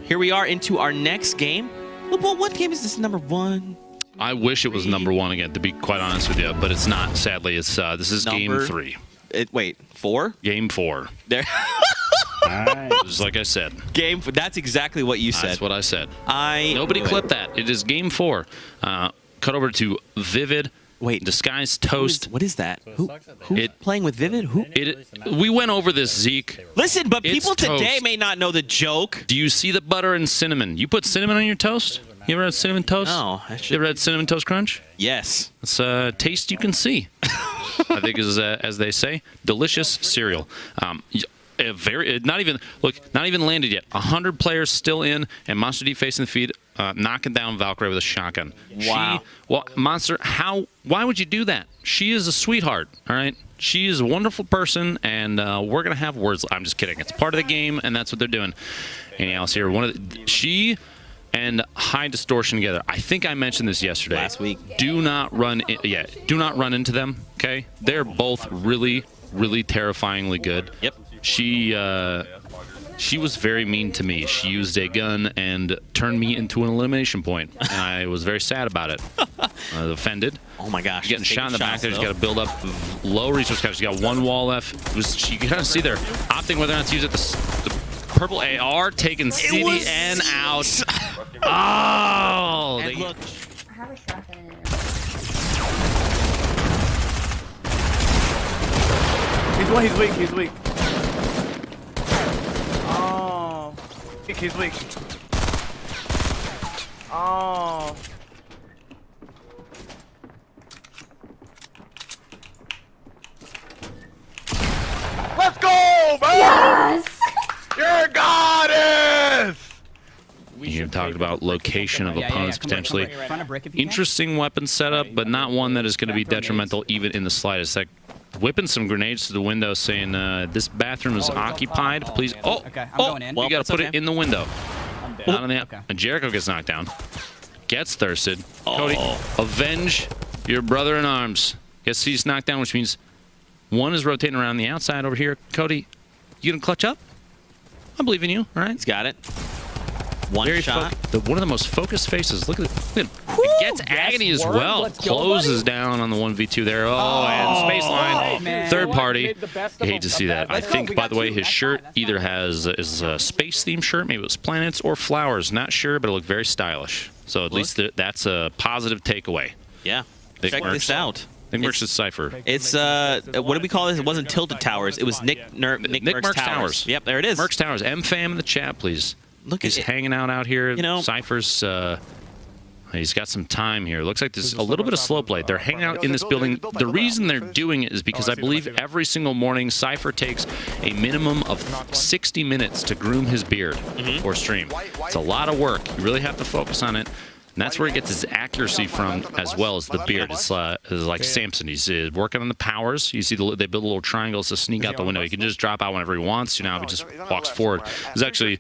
Here we are into our next game. Well, what game is this? Number 1? I wish it was number 1 again, to be quite honest with you, but it's not. Sadly, it's this is game 3. Wait, 4? Game 4. There. Nice. Just like I said. That's exactly what you said. That's what I said. Nobody clip that. It is game 4. Cut over to Vivid. Wait, Disguised Toast. What is that? Who's playing with Vivid? Who? We went over this, Zeke. Listen, but people today toast. may not know the joke. Do you see the butter and cinnamon? You put cinnamon on your toast? You ever had cinnamon toast? No. You ever had cinnamon toast crunch? Yes. It's a taste you can see. I think is as they say, delicious cereal. Not even landed yet. 100 players still in, and Monster D facing the feed, knocking down Valkyrie with a shotgun. Wow. Monster, why would you do that? She is a sweetheart, all right? She is a wonderful person, and we're going to have words. I'm just kidding. It's part of the game, and that's what they're doing. Anything else here? She and High Distortion together. I think I mentioned this yesterday. Last week. Do not run into them, okay? They're both really, really terrifyingly good. Yep. She was very mean to me. She used a gun and turned me into an elimination point. And I was very sad about it. Offended. Oh my gosh. Getting shot in the back there. She's got to build up low resource count. She's got 1 wall left. You can kind of see there, opting whether or not to use it. The purple AR taking CDN out. Oh! And look. I have a shotgun. He's weak. He's weak. Oh. He's weak. Oh. Let's go, man! Yes! You're a goddess! You talked about location of opponents potentially. Interesting weapon setup, but not one that is going to be detrimental even in the slightest. Like whipping some grenades to the window saying, this bathroom is occupied. Please. Oh, going in. You got to put it in the window. Not on the Okay. And Jericho gets knocked down. Gets thirsted. Cody, avenge your brother in arms. Gets he's knocked down, which means one is rotating around the outside over here. Cody, you gonna clutch up? I believe in you, all right? He's got it. One Very shot. one of the most focused faces. Look at him. It gets agony as well. Closes down on the 1v2 there. And space line. Third party. I hate to see that. I think, by the way, his shirt either is a space themed shirt, maybe it was planets or flowers. Not sure, but it looked very stylish. So at least that's a positive takeaway. Yeah. Check this out. Nick Merck's Cypher. It's what did we call this? It wasn't Tilted Towers. It was Nick Merck's Towers. Yep, there it is. Merck's Towers. M-Fam in the chat, please. Look at He's it. hanging out here. You know, Cypher's, he's got some time here. Looks like there's a little bit of slow play. They're hanging out in this building. The reason they're doing it is because I believe every single morning Cypher takes a minimum of 60 minutes to groom his beard before stream. It's a lot of work. You really have to focus on it. And that's where he gets his accuracy from, as well as the beard. It's like Samson. He's working on the powers. You see they build little triangles to sneak out the window. He can just drop out whenever he wants. If he just walks forward. There's actually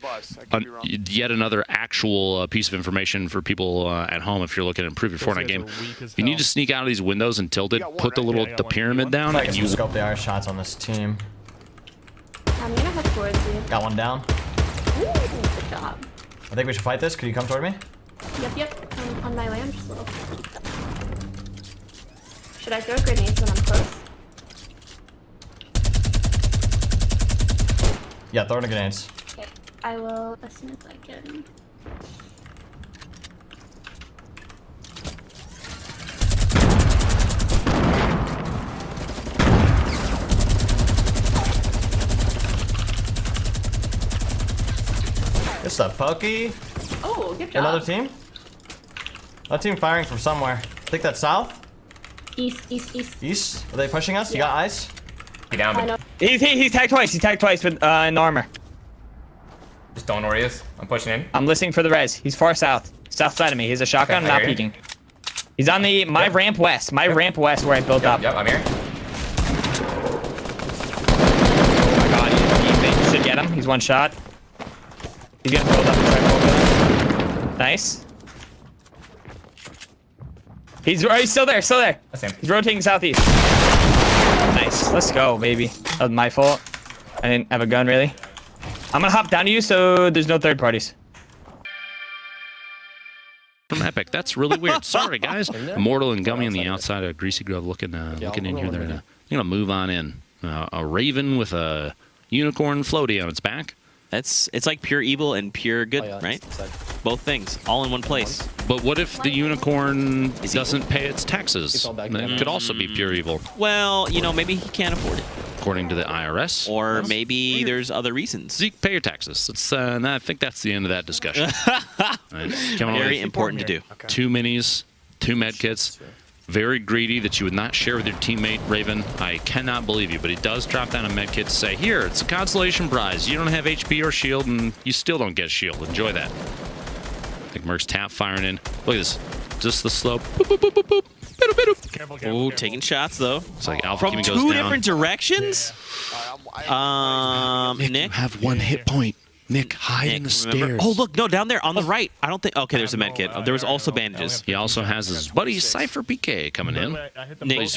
yet another actual piece of information for people at home if you're looking to improve your Fortnite game. If you need to sneak out of these windows and tilt it, put the pyramid down. And you scope the iron shots on this team. I'm gonna head towards you. Got one down. Ooh, good job. I think we should fight this. Could you come toward me? Yep. On my land, just a little. Should I throw grenades when I'm close? Yeah, throw the grenades. Okay. I will as soon as I can. It's a pokey. Oh, good job. Another team? Another team firing from somewhere. I think that's south? East. East? Are they pushing us? You got eyes? He down. I know. He's tagged twice. He's tagged twice with in armor. Just don't know where he is. I'm pushing in. I'm listening for the res. He's far south. South side of me. He's a shotgun, Okay, not I hear you. peeking. He's on my ramp west. My ramp west where I built up. Yep, I'm here. Oh my god, he should get him. He's one shot. He's gonna build up. Nice. He's still there, That's him. He's rotating southeast. Nice. Let's go, baby. That was my fault. I didn't have a gun, really. I'm gonna hop down to you so there's no third parties. from Epic. That's really weird. Sorry, guys. Immortal and Gummy on the outside of Greasy Grove looking in here. They're gonna move on in. A raven with a unicorn floaty on its back. It's like pure evil and pure good, right? Both things, all in one place. But what if the unicorn doesn't pay its taxes? That could also be pure evil. Well, you know, maybe he can't afford it. According to the IRS. Or maybe there's other reasons. Zeke, pay your taxes. I think that's the end of that discussion. Right. Very important to do. 2 minis, 2 med kits. Very greedy that you would not share with your teammate, Raven. I cannot believe you, but he does drop down a med kit to say, here, it's a consolation prize. You don't have HP or shield, and you still don't get shield. Enjoy that. I think Merc's tap firing in. Look at this. Just the slope. Boop, boop, boop, boop, boop. Careful, Ooh, taking shots, though. It's like Alpha From goes down. 2 different directions? Nick, you have 1 hit point. Nick, hide in the stairs. Oh, look, no, down there on the right. I don't think. Okay, there's a med kit. There was also bandages. He also has his buddy Cypher PK coming in. Nick,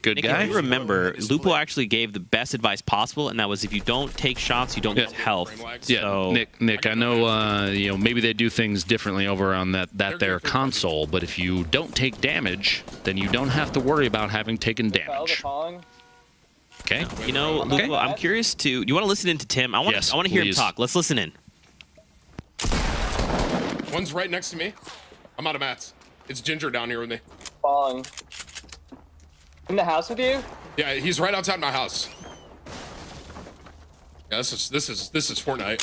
good Nick, guy. if you remember, Lupo actually gave the best advice possible, and that was if you don't take shots, you don't lose health. Yeah, So, Nick, I know, you know, maybe they do things differently over on that their console, but if you don't take damage, then you don't have to worry about having taken damage. Okay. you know, Lupo, I'm curious to. You want to listen in to Tim? I want to hear him talk. Let's listen in. One's right next to me. I'm out of mats. It's Ginger down here with me. Falling. In the house with you? Yeah, he's right outside my house. Yeah, this is Fortnite.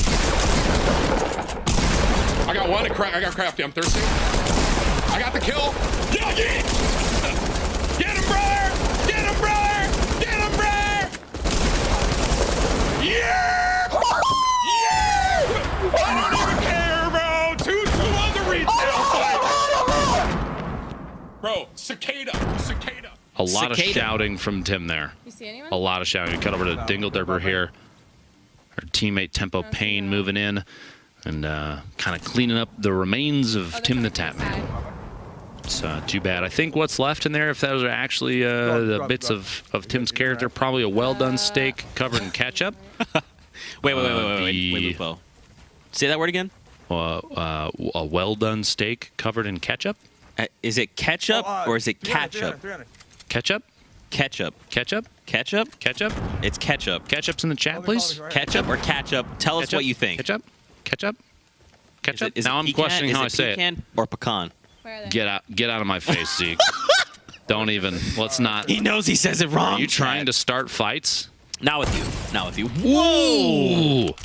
I got one. I got crafty. I'm thirsty. I got the kill. Get him, brother! Get him, brother! Get him, brother! Yeah! Yeah! I don't even care, bro. Two on the retail side. Bro, cicada. A lot of shouting from Tim there. You see anyone? A lot of shouting. We cut over to Dingledurber here. Our teammate Tempo Payne moving in and kind of cleaning up the remains of Tim the Tapman. It's too bad. I think what's left in there, if those are actually the bits of Tim's character, probably a well-done steak covered in ketchup. Wait, Lupo. Say that word again. A well-done steak covered in ketchup. Is it ketchup or is it ketchup? Ketchup? Ketchup. Ketchup? Ketchup? Ketchup? It's ketchup. Ketchup's in the chat, please. Ketchup or ketchup? Tell us what you think. Ketchup? Ketchup? Ketchup? Is now I'm questioning how I say it. Pecan or pecan? Where are they? Get out of my face, Zeke. Don't even. Let's not. He knows he says it wrong. Are you trying to start fights? Not with you. Not with you. Whoa!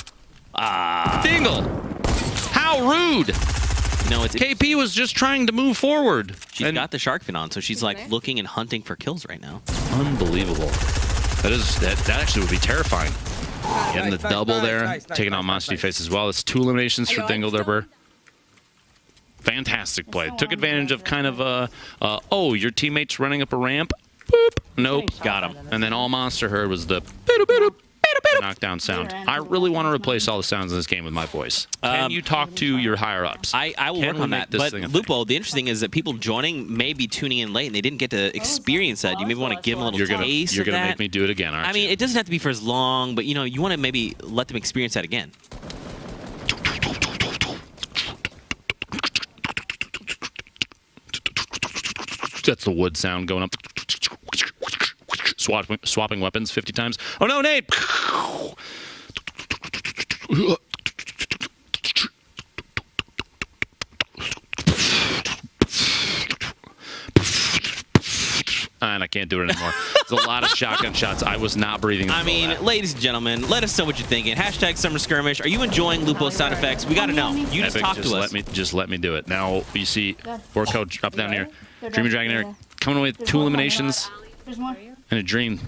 Dingle! How rude! No, it's KP was just trying to move forward. She's got the shark fin on, so she's like looking and hunting for kills right now. Unbelievable. That actually would be terrifying. Getting the double there, taking out Monster Face as well. It's 2 eliminations for Dingledurber. Fantastic play. Took advantage of kind of oh, your teammate's running up a ramp. Boop. Nope. Got him. And then all Monster heard was the knockdown sound. I really want to replace all the sounds in this game with my voice. Can you talk to your higher ups? I will work on that. But Lupo, the interesting is that people joining may be tuning in late and they didn't get to experience that. You maybe want to give them a little taste. You're gonna make me do it again, aren't you? I mean, it doesn't have to be for as long, but you know, you want to maybe let them experience that again. That's the wood sound going up. Swapping weapons 50 times. Oh no, Nate! And I can't do it anymore. There's a lot of shotgun shots. I was not breathing. I mean, ladies and gentlemen, let us know what you're thinking. Hashtag Summer Skirmish. Are you enjoying Lupo's sound effects? We got to know. You just talk to us. Just let me do it. Now, you see, War Code up down here. Dreamy Dragon here. Coming away with 2 eliminations and a dream.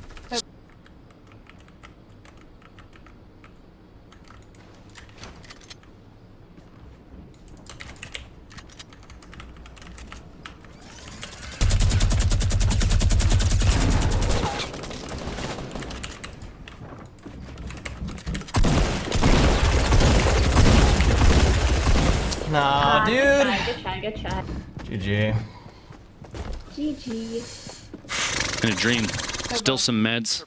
Nah, dude. Good try. GG. GG. And a dream. Still some meds.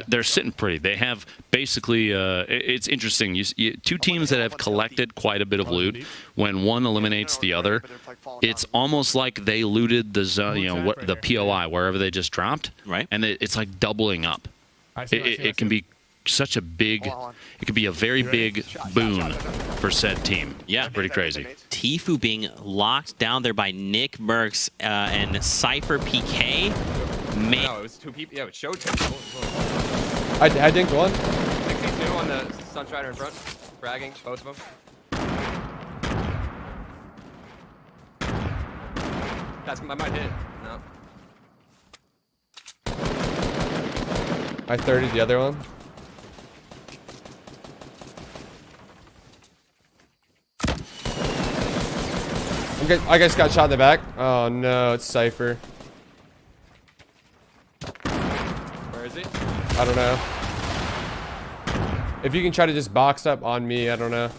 They're sitting pretty. They have basically. It's interesting. Two teams that have collected quite a bit of loot. When one eliminates the other, it's almost like they looted the zone. You know, the POI wherever they just dropped. Right. And it's like doubling up. It can be such a big. It could be a very big boon for said team. Yeah, pretty crazy. Tfue being locked down there by Nick Mercs and Cypher PK. Man. No, it was 2 people. Yeah, it showed 2 people. I dinked one. 62 on the Sunstrider in front. Fragging, both of them. I might hit. No. I 30'd the other one. I guess got shot in the back. Oh no, it's Cypher. Where is he? I don't know. If you can try to just box up on me, I don't know.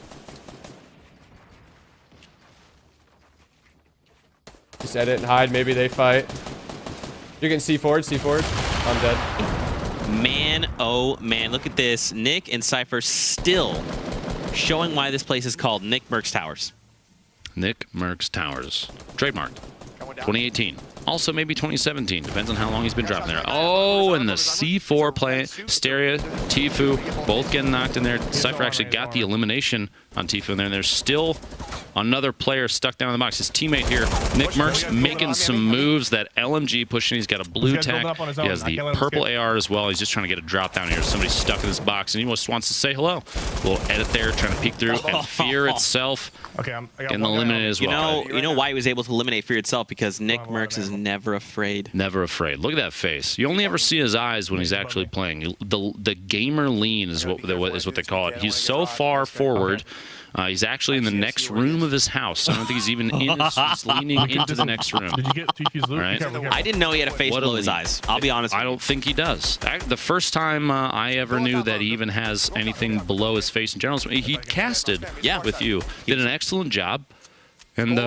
Just edit and hide. Maybe they fight. You can C forward, C forward. I'm dead. Man, oh man, look at this. Nick and Cypher still showing why this place is called Nick Mercs Towers. Nick Mercs Towers. Trademarked. 2018. Also maybe 2017. Depends on how long he's been dropping there. Oh, and the C4 play. Stereo, Tfue, both getting knocked in there. Cypher actually got the elimination on Tfue in there. And there's still another player stuck down in the box. His teammate here, Nick Mercs, making some moves. That LMG pushing. He's got a blue tack. He has the purple AR as well. He's just trying to get a drop down here. Somebody's stuck in this box, and he just wants to say hello. A little edit there, trying to peek through. And Fear itself getting eliminated as well. You know why he was able to eliminate Fear itself? Because Nick Mercs is never afraid. Never afraid. Look at that face. You only ever see his eyes when he's actually playing. The gamer lean is what they call it. He's so far forward. He's actually in the next room of his house. I don't think he's even in his, he's leaning into the next room. Did you get Tfue's loot? Right? I didn't know he had a face below his eyes. I'll be honest with you. I don't think he does. The first time I ever knew that he even has anything below his face in general, he casted with you. Did an excellent job. And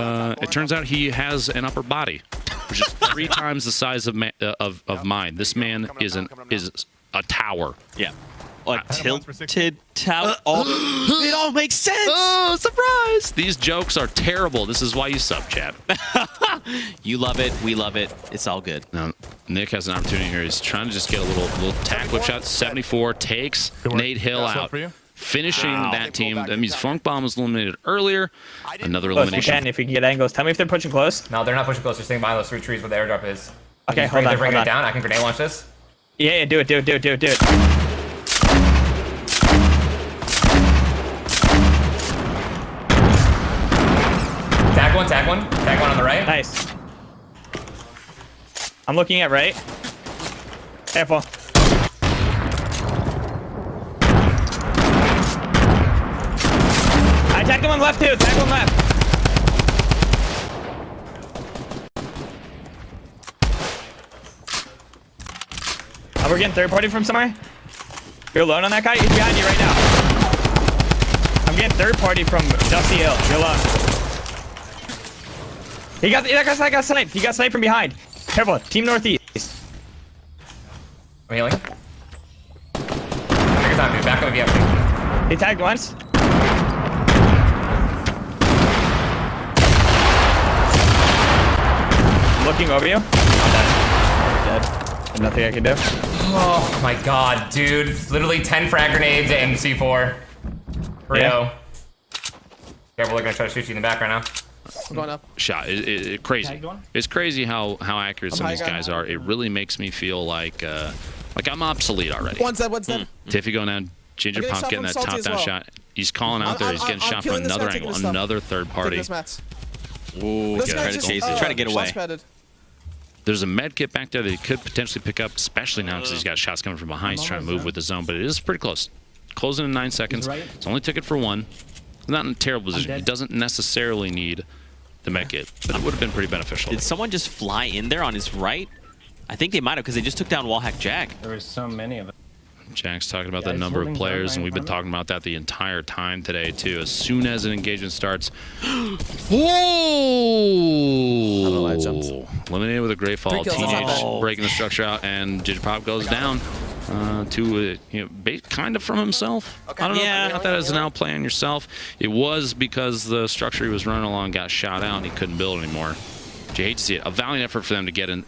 it turns out he has an upper body, which is 3 times the size of mine. This man is a tower. Yeah. A tilted tower. Oh, it all makes sense. Oh, surprise! These jokes are terrible. This is why you sub, chat. You love it. We love it. It's all good. Now, Nick has an opportunity here. He's trying to just get a little tack whip shot. 74 takes Nate Hill out. Finishing that team. That means Funk Bomb was eliminated earlier. Another elimination. If you can get angles, tell me if they're pushing close. No, they're not pushing close. They're staying behind those 3 trees where the airdrop is. Okay, hold on. They're bringing it down. I can grenade launch this. Yeah, do it. Tag one on the right. Nice. I'm looking at right. Careful. I tagged him on left too. Tag one left. Oh, we're getting third party from somewhere. You're alone on that guy? He's behind you right now. I'm getting third party from Dusty Hill. You're alone. That guy got sniped. He got sniped from behind. Careful. Team Northeast. I'm healing. Take your time, dude. Back up if you have to. He tagged once. Looking over you. I'm dead. There's nothing I can do. Oh my god, dude. It's literally 10 frag grenades and C4. Rio. Yeah, we're gonna try to shoot you in the back right now. I'm going up. Shot. Crazy. It's crazy how accurate some of these guys are. It really makes me feel like I'm obsolete already. One's dead. Tiffy going down. Ginger Pump getting that top-down shot. He's calling out there. He's getting shot from another angle. Another third party. Ooh, try to get away. There's a med kit back there that he could potentially pick up, especially now because he's got shots coming from behind. He's trying to move with the zone, but it is pretty close. Closing in 9 seconds. It's only ticket for 1. He's not in a terrible position. He doesn't necessarily need the med kit, but it would have been pretty beneficial. Did someone just fly in there on his right? I think they might have because they just took down Wallhack Jack. There was so many of them. Jack's talking about the number of players, and we've been talking about that the entire time today, too. As soon as an engagement starts... Whoa! Eliminated with a great fall. Teenage breaking the structure out, and Digipop goes down to, kind of from himself. I don't know if you got that as an outplay on yourself. It was because the structure he was running along got shot out, and he couldn't build anymore. You hate to see it. A valiant effort for them to get in,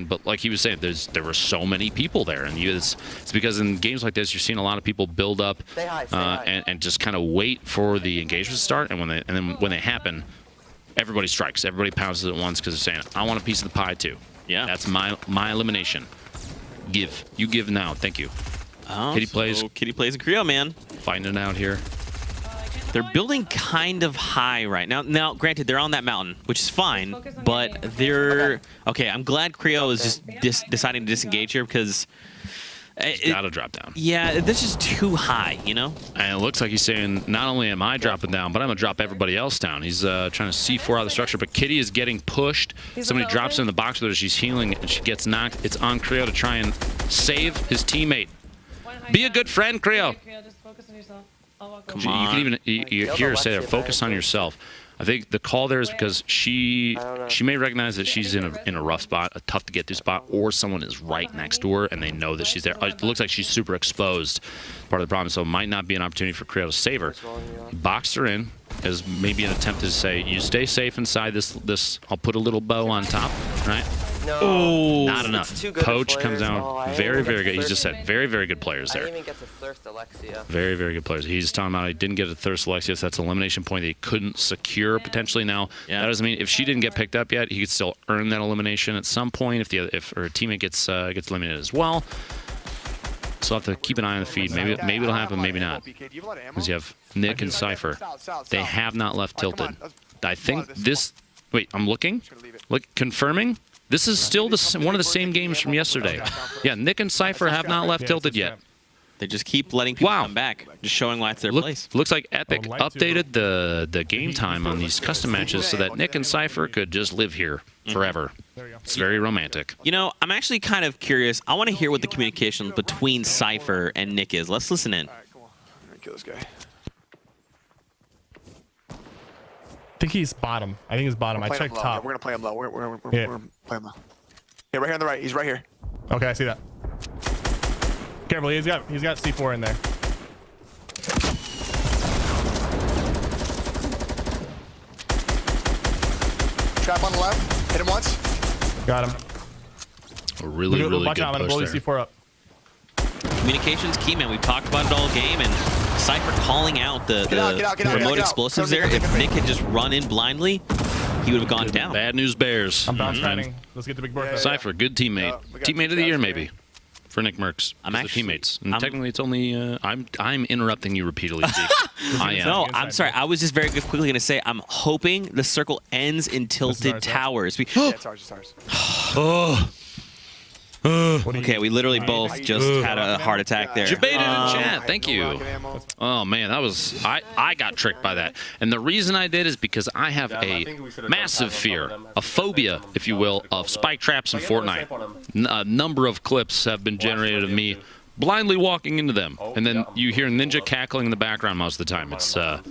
but like he was saying, there were so many people there, and it's because in games like this, you're seeing a lot of people build up and just kind of wait for the engagement to start, and when they happen, everybody strikes, everybody pounces at once because they're saying, "I want a piece of the pie too." Yeah, that's my elimination. You give now. Thank you. Oh, Kitty plays in Creo, man. Finding it out here. They're building kind of high right now. Now, granted, they're on that mountain, which is fine, but they're... Okay, I'm glad Creo is just deciding to disengage here because... It's got to drop down. Yeah, this is too high, you know? And it looks like he's saying, not only am I dropping down, but I'm going to drop everybody else down. He's trying to C4 out of the structure, but Kitty is getting pushed. Somebody drops in the box with her. She's healing, and she gets knocked. It's on Creo to try and save his teammate. Be a good friend, Creo. Just focus on yourself. You can even you hear her say there, focus on yourself. I think the call there is because she may recognize that she's in a rough spot, a tough to get to spot, or someone is right next to her and they know that she's there. It looks like she's super exposed, part of the problem, so it might not be an opportunity for Creo to save her. He boxed her in as maybe an attempt to say, you stay safe inside this I'll put a little bow on top, right? No, not enough. Poach comes out very, very good. He's just said very, very good players there. I didn't even get to thirst Alexia. Very, very good players. He's talking about he didn't get a thirst Alexia. So that's an elimination point that he couldn't secure potentially. Now that doesn't mean if she didn't get picked up yet, he could still earn that elimination at some point if her teammate gets eliminated as well. So I'll have to keep an eye on the feed. Maybe it'll happen, maybe not. Because you have Nick and Cypher. They have not left tilted. I think this. Wait, I'm looking. Look, confirming. This is still one of the same games from yesterday. Yeah, Nick and Cypher have not left tilted yet. They just keep letting people come back, just showing why it's their place. Looks like Epic updated the game time on these custom matches so that Nick and Cypher could just live here forever. It's very romantic. You know, I'm actually kind of curious. I want to hear what the communication between Cypher and Nick is. Let's listen in. All right, come on. I'm gonna kill this guy. I think he's bottom. I think he's bottom. I checked top. Yeah, we're gonna play him low. We're playing him low. Yeah, right here on the right. He's right here. Okay, I see that. Careful, he's got C4 in there. Trap on the left. Hit him once. Got him. A really good watch out, I'm gonna blow the C4 up. Communication's key, man. We've talked about it all game, and Cypher calling out the remote explosives there. If Nick had just run in blindly, he would have gone down. Bad news bears. I'm bounce padding. Let's get the big board. Cypher, good teammate. Teammate of the year, maybe. For Nick Merckx. I'm actually teammates. And technically, it's only I'm interrupting you repeatedly. I am. No, I'm sorry. I was just very quickly going to say I'm hoping the circle ends in tilted towers. Yeah, it's ours. It's ours. Okay, we literally both just had a heart attack there. Debated in chat. Thank you. Oh man, that was I got tricked by that, and the reason I did is because I have a massive fear, a phobia, if you will, of spike traps in Fortnite. A number of clips have been generated of me blindly walking into them, and then you hear Ninja cackling in the background most of the time. It's a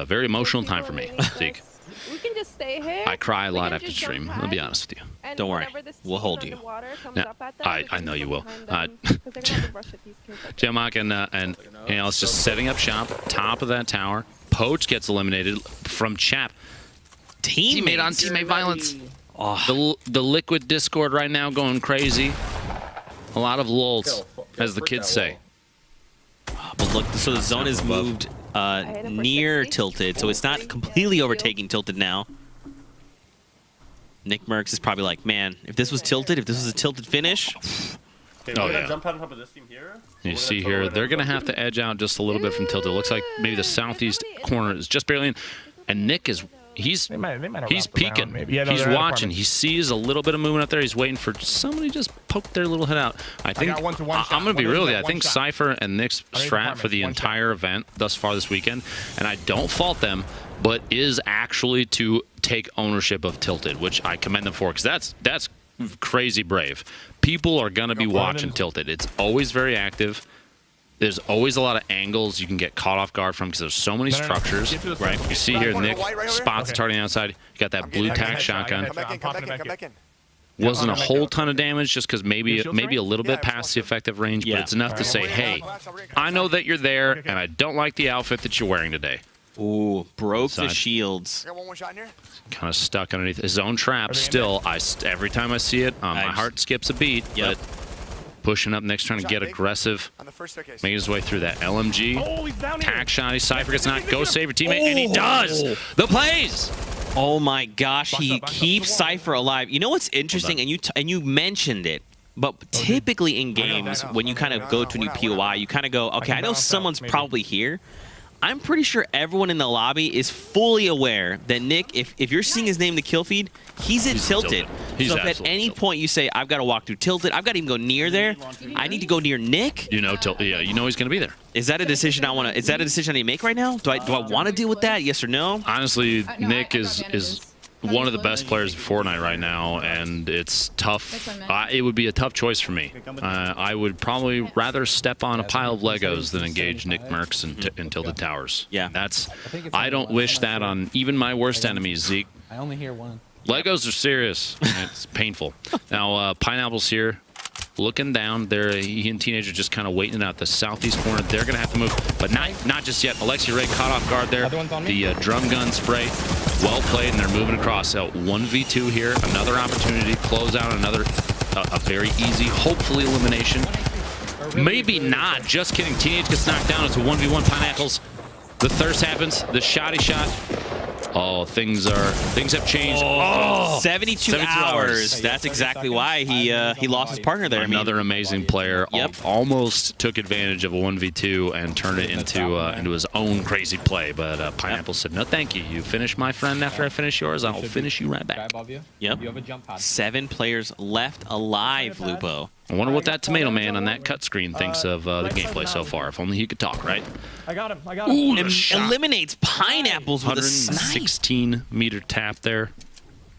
very emotional time for me, Zeke. We can just stay here. I cry a lot after stream. I'll be honest with you. Don't worry, we'll hold you. No, I know you will. Jamak and it's just setting up shop, top of that tower. Poach gets eliminated from Chap. Teammate on teammate violence. Oh. The liquid Discord right now going crazy. A lot of lulz, as the kids say. But look, so the zone is moved near tilted, so it's not completely overtaking tilted now. Nick Merckx is probably like, man, if this was tilted, if this was a tilted finish. Oh yeah. Jump on top of this team here. You see here, they're gonna have to edge out just a little bit from tilted. It looks like maybe the southeast corner is just barely in, and Nick is he's peeking. He's watching. He sees a little bit of movement up there. He's waiting for somebody just poke their little head out. I think I'm gonna be real with you. I think Cypher and Nick's strat for the entire event thus far this weekend, and I don't fault them, but is actually to take ownership of tilted, which I commend them for, because that's crazy brave. People are going to be watching Tilted. It's always very active. There's always a lot of angles you can get caught off guard from because there's so many structures. Right? You see here, Nick spots the target on the outside. You got that blue tack shotgun. Come back in. Wasn't a whole ton of damage just because maybe a little bit past the effective range, but it's enough to say, hey, I know that you're there, and I don't like the outfit that you're wearing today. Ooh, broke the shields. I got one more shot in here. Kind of stuck underneath his own trap. Still, every time I see it, my heart skips a beat. But pushing up next, trying to get aggressive, making his way through that LMG. Tack shot. Cypher gets knocked. Go save your teammate, and he does. The plays. Oh my gosh, he keeps Cypher alive. You know what's interesting, and you mentioned it, but typically in games, when you kind of go to a new POI, you kind of go, okay, I know someone's probably here. I'm pretty sure everyone in the lobby is fully aware that Nick, if you're seeing his name in the kill feed, he's in Tilted. So if at any point you say, I've got to walk through Tilted, I've got to even go near there, I need to go near Nick. You know, you know he's going to be there. Is that a decision I want to? Is that a decision I need to make right now? Do I want to deal with that? Yes or no? Honestly, Nick is one of the best players in Fortnite right now, and it's tough. It would be a tough choice for me. I would probably rather step on a pile of Legos than engage Nick Mercs in Tilted Towers. Yeah, I don't wish that on even my worst enemies, Zeke. I only hear one. Legos are serious. It's painful. Now, Pineapple's here. Looking down, he and Teenager just kind of waiting out the southeast corner. They're going to have to move, but not just yet. Alexi Ray caught off guard there. The drum gun spray, well played, and they're moving across. 1v2 here, another opportunity to close out a very easy, hopefully, elimination. Maybe not. Just kidding. Teenage gets knocked down. It's a 1v1 Pineapples. The thirst happens. The shotty shot. Oh, things have changed. Oh, 72 hours. That's exactly why he lost his partner there. Another amazing player. Almost took advantage of a 1v2 and turned it into his own crazy play. But Pineapple said, no, thank you. You finish my friend after I finish yours. I'll finish you right back. Yep. 7 players left alive, Lupo. I wonder what that tomato man on that cut screen thinks of the gameplay so far. If only he could talk, right? I got him. Ooh, eliminates Pineapples with a snipe. 116-meter tap there.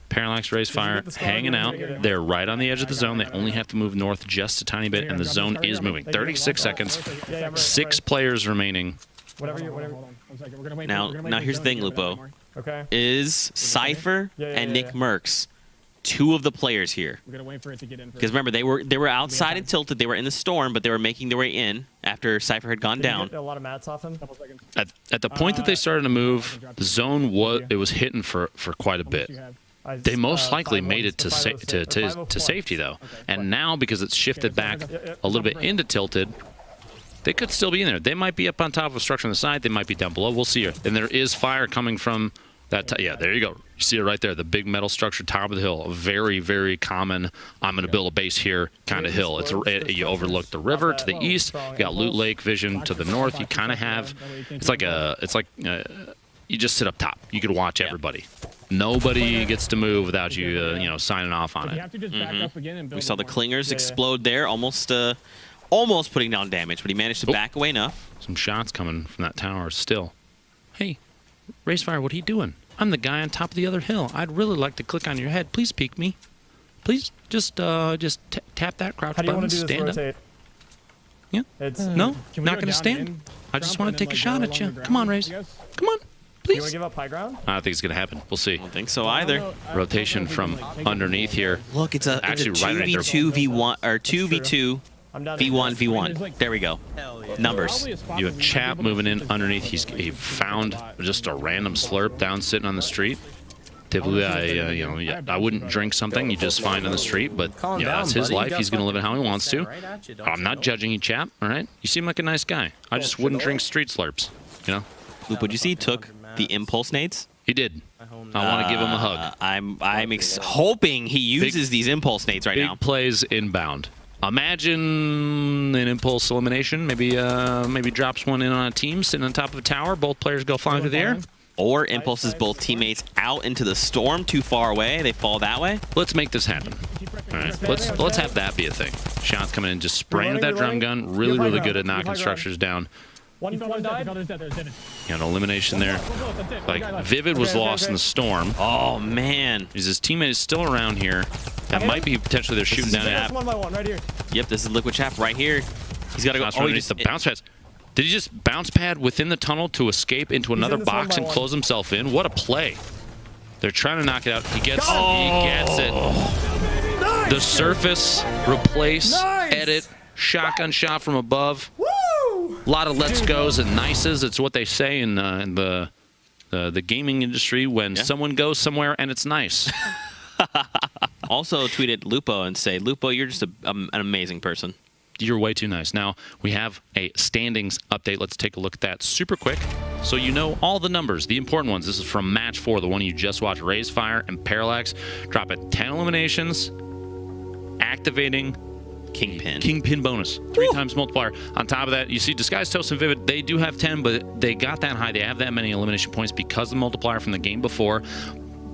Parallax raise fire hanging out. They're right on the edge of the zone. They only have to move north just a tiny bit, and the zone is moving. 36 seconds. 6 players remaining. Now here's the thing, Lupo. Is Cypher and Nick Mercs 2 of the players here? Because remember, they were outside and Tilted. They were in the storm, but they were making their way in after Cypher had gone down. A lot of mats off him. At the point that they started to move, the zone was hitting for quite a bit. They most likely made it to safety though, and now because it's shifted back a little bit into Tilted, they could still be in there. They might be up on top of a structure on the side. They might be down below. We'll see. And there is fire coming from that. Yeah, there you go. You see it right there, the big metal structure, top of the hill. A very, very common, I'm going to build a base here kind of hill. You overlook the river to the east. You got Loot Lake Vision to the north. You kind of have, it's like you just sit up top. You could watch everybody. Nobody gets to move without you, signing off on it. We saw the clingers explode there, almost putting down damage, but he managed to back away enough. Some shots coming from that tower still. Hey, Racefire, what are you doing? I'm the guy on top of the other hill. I'd really like to click on your head. Please peek me. Please just tap that crouch button. Stand up. Yeah. No, not gonna stand. I just want to take a shot at you. Come on, Race. Come on. Please. You want to give up high ground? I don't think it's going to happen. We'll see. I don't think so either. Rotation from underneath here. Look, it's a 2v2 v1 or 2v2 v1 v1. There we go. Numbers. You have Chap moving in underneath. He found just a random slurp down sitting on the street. Typically, I wouldn't drink something you just find on the street, but that's his life. He's going to live it how he wants to. I'm not judging you, Chap. All right, you seem like a nice guy. I just wouldn't drink street slurps. Luke, would you see he took the impulse nades? He did. I want to give him a hug. I'm hoping he uses these impulse nades right now. Big plays inbound. Imagine an impulse elimination. Maybe drops one in on a team sitting on top of a tower. Both players go flying through the air. Or impulses both teammates out into the storm too far away. They fall that way. Let's make this happen. All right, let's have that be a thing. Shots coming in, just spraying with that drum gun. Really, really good at knocking structures down. One died. You know, elimination there. Like, Vivid was lost in the storm. Oh, man. His teammate is still around here. That might be potentially they're shooting down at. One by one, right here. Yep, this is Liquid Chap right here. He's got to go. Oh, he just the bounce pads. Did he just bounce pad within the tunnel to escape into another box and close himself in? What a play. They're trying to knock it out. He gets it. Nice. The surface, replace, edit, shotgun shot from above. Woo! A lot of let's goes and nices. It's what they say in the gaming industry when someone goes somewhere and it's nice. Also tweeted Lupo and say, Lupo, you're just an amazing person. You're way too nice. Now, we have a standings update. Let's take a look at that super quick so you know all the numbers, the important ones. This is from match 4, the one you just watched. Raise Fire and Parallax drop at 10 eliminations, activating Kingpin bonus. 3 times multiplier. On top of that, you see Disguised Toast and Vivid, they do have 10, but they got that high. They have that many elimination points because of the multiplier from the game before.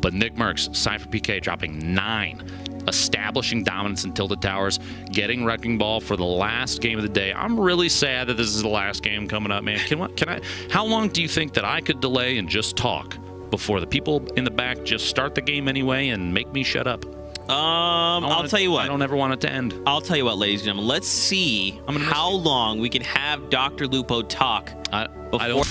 But Nick Merckx, Cypher PK dropping 9. Establishing dominance in Tilted Towers, getting Wrecking Ball for the last game of the day. I'm really sad that this is the last game coming up, man. Can I? How long do you think that I could delay and just talk before the people in the back just start the game anyway and make me shut up? I'll tell you what. I don't ever want it to end. I'll tell you what, ladies and gentlemen. Let's see how long we can have Dr. Lupo talk. I don't.